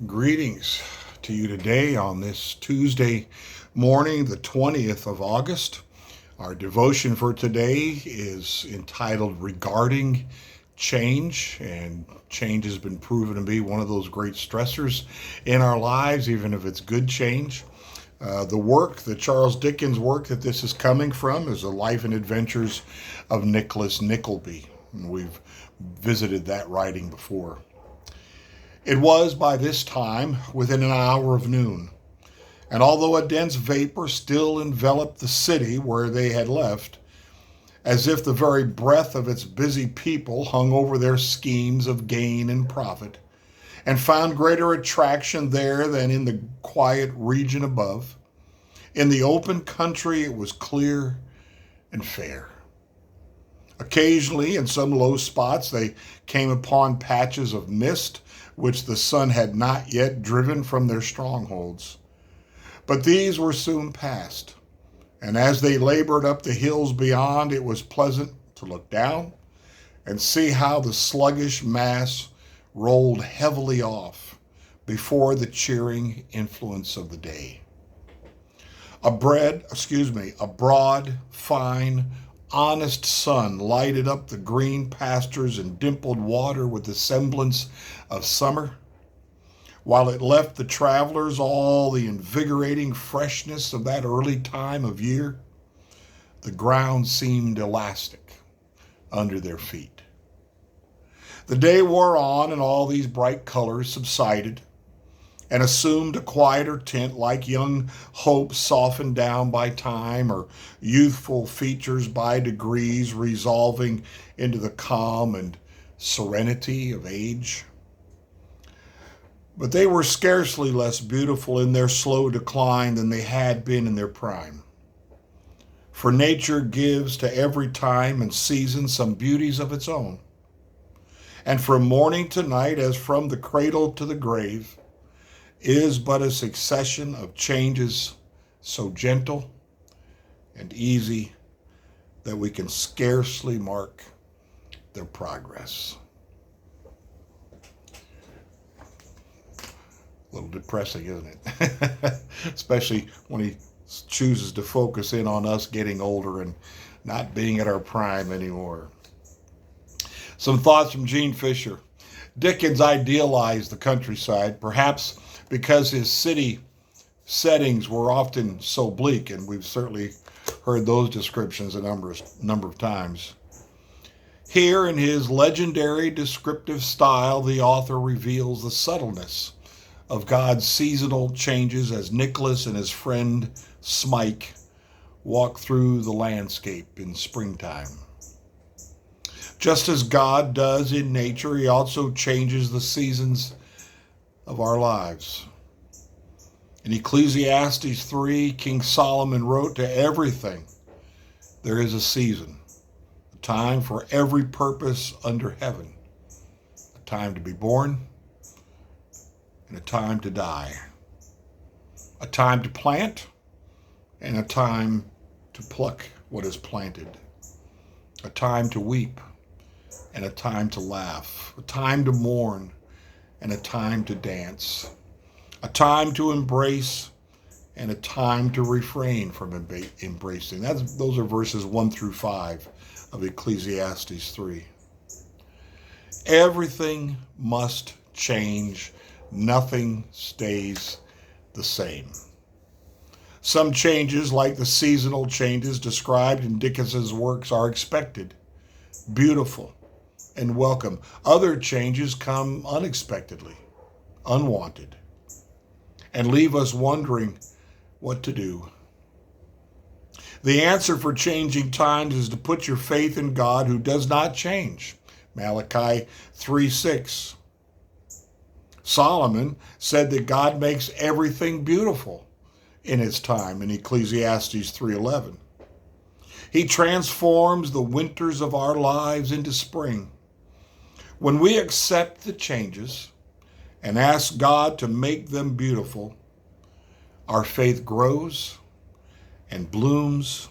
Greetings to you today on this Tuesday morning, the 20th of August. Our devotion for today is entitled Regarding Change, and change has been proven to be one of those great stressors in our lives, even if it's good change. The Charles Dickens work that this is coming from is The Life and Adventures of Nicholas Nickleby. And we've visited that writing before. It was by this time within an hour of noon, and although a dense vapor still enveloped the city where they had left, as if the very breath of its busy people hung over their schemes of gain and profit, and found greater attraction there than in the quiet region above, in the open country it was clear and fair. Occasionally, in some low spots, they came upon patches of mist which the sun had not yet driven from their strongholds. But these were soon past, and as they labored up the hills beyond, it was pleasant to look down and see how the sluggish mass rolled heavily off before the cheering influence of the day. A broad, fine, honest sun lighted up the green pastures and dimpled water with the semblance of summer, while it left the travelers all the invigorating freshness of that early time of year. The ground seemed elastic under their feet. The day wore on, and all these bright colors subsided and assumed a quieter tint, like young hopes softened down by time, or youthful features by degrees resolving into the calm and serenity of age. But they were scarcely less beautiful in their slow decline than they had been in their prime. For nature gives to every time and season some beauties of its own. And from morning to night, as from the cradle to the grave, is but a succession of changes so gentle and easy that we can scarcely mark their progress. A little depressing, isn't it? Especially when he chooses to focus in on us getting older and not being at our prime anymore. Some thoughts from Gene Fisher. Dickens idealized the countryside, perhaps because his city settings were often so bleak, and we've certainly heard those descriptions a number of times. Here, in his legendary descriptive style, the author reveals the subtleness of God's seasonal changes as Nicholas and his friend Smike walk through the landscape in springtime. Just as God does in nature, he also changes the seasons of our lives. In Ecclesiastes 3, King Solomon wrote, "To everything there is a season, a time for every purpose under heaven, a time to be born and a time to die, a time to plant and a time to pluck what is planted, a time to weep and a time to laugh, a time to mourn and a time to dance, a time to embrace and a time to refrain from embracing." Those are verses 1 through 5 of Ecclesiastes 3. Everything must change. Nothing stays the same. Some changes, like the seasonal changes described in Dickens's works, are expected, beautiful, and welcome. Other changes come unexpectedly, unwanted, and leave us wondering what to do. The answer for changing times is to put your faith in God, who does not change. Malachi 3:6. Solomon said that God makes everything beautiful in its time in Ecclesiastes 3:11. He transforms the winters of our lives into spring. When we accept the changes and ask God to make them beautiful, our faith grows and blooms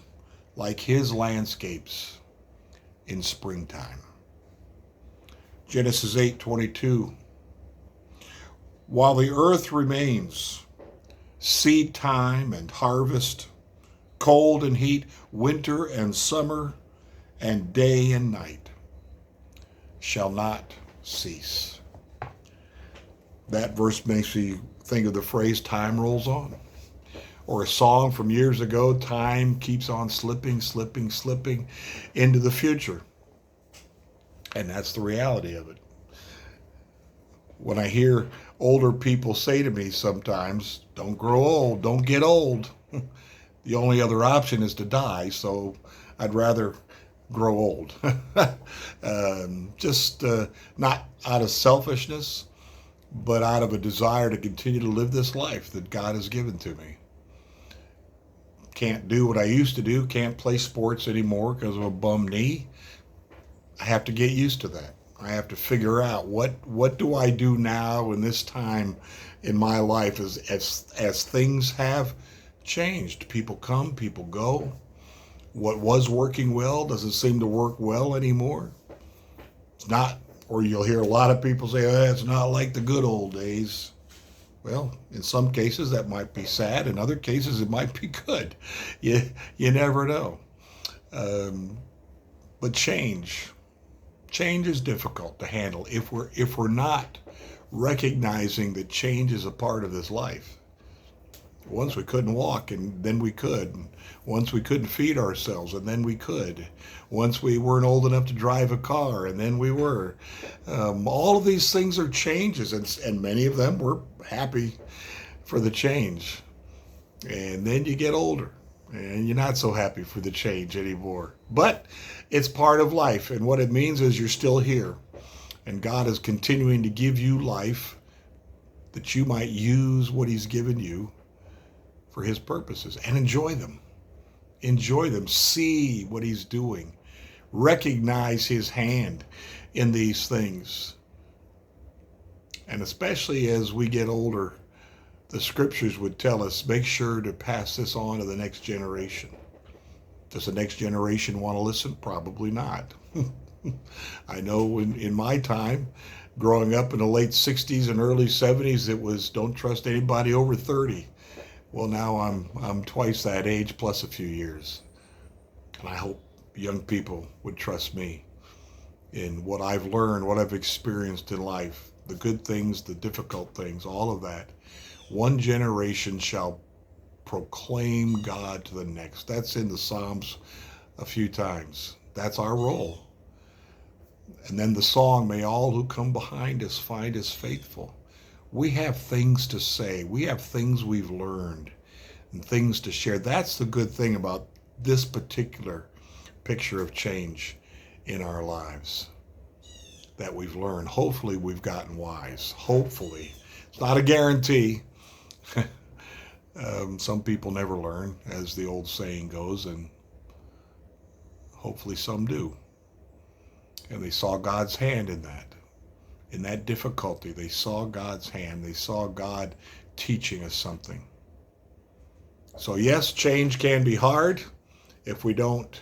like his landscapes in springtime. Genesis 8:22. While the earth remains, seed time and harvest, cold and heat, winter and summer, and day and night shall not cease. That verse makes me think of the phrase, time rolls on. Or a song from years ago, time keeps on slipping, slipping, slipping into the future. And that's the reality of it. When I hear older people say to me sometimes, don't grow old, don't get old. The only other option is to die, so I'd rather grow old. Just not out of selfishness, but out of a desire to continue to live this life that God has given to me. Can't do what I used to do, can't play sports anymore because of a bum knee. I have to get used to that. I have to figure out what do I do now in this time in my life as things have changed. People come, people go. What was working well doesn't seem to work well anymore. It's not, or you'll hear a lot of people say, oh, it's not like the good old days. Well, in some cases that might be sad. In other cases it might be good. You never know. But change is difficult to handle if we're not recognizing that change is a part of this life. Once we couldn't walk, and then we could. Once we couldn't feed ourselves, and then we could. Once we weren't old enough to drive a car, and then we were. All of these things are changes, and many of them we're happy for the change. And then you get older, and you're not so happy for the change anymore. But it's part of life, and what it means is you're still here. And God is continuing to give you life that you might use what He's given you for His purposes and enjoy them. Enjoy them. See what He's doing. Recognize His hand in these things. And especially as we get older, the scriptures would tell us, make sure to pass this on to the next generation. Does the next generation want to listen? Probably not. I know in my time, growing up in the late 60s and early 70s, it was don't trust anybody over 30. Well, now I'm twice that age plus a few years. And I hope young people would trust me in what I've learned, what I've experienced in life, the good things, the difficult things, all of that. One generation shall proclaim God to the next. That's in the Psalms a few times. That's our role. And then the song, may all who come behind us find us faithful. We have things to say. We have things we've learned and things to share. That's the good thing about this particular picture of change in our lives that we've learned. Hopefully we've gotten wise. Hopefully. It's not a guarantee. Some people never learn, as the old saying goes, and hopefully some do. And they saw God's hand in that. In that difficulty, they saw God's hand. They saw God teaching us something. So yes, change can be hard if we don't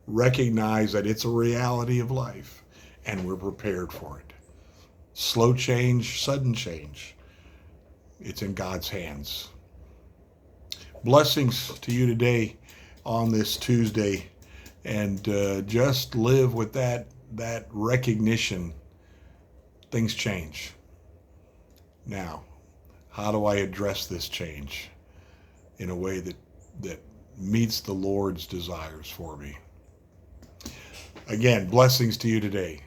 recognize that it's a reality of life and we're prepared for it. Slow change, sudden change. It's in God's hands. Blessings to you today on this Tuesday, and just live with that recognition. Things change. Now, how do I address this change in a way that meets the Lord's desires for me? Again, blessings to you today.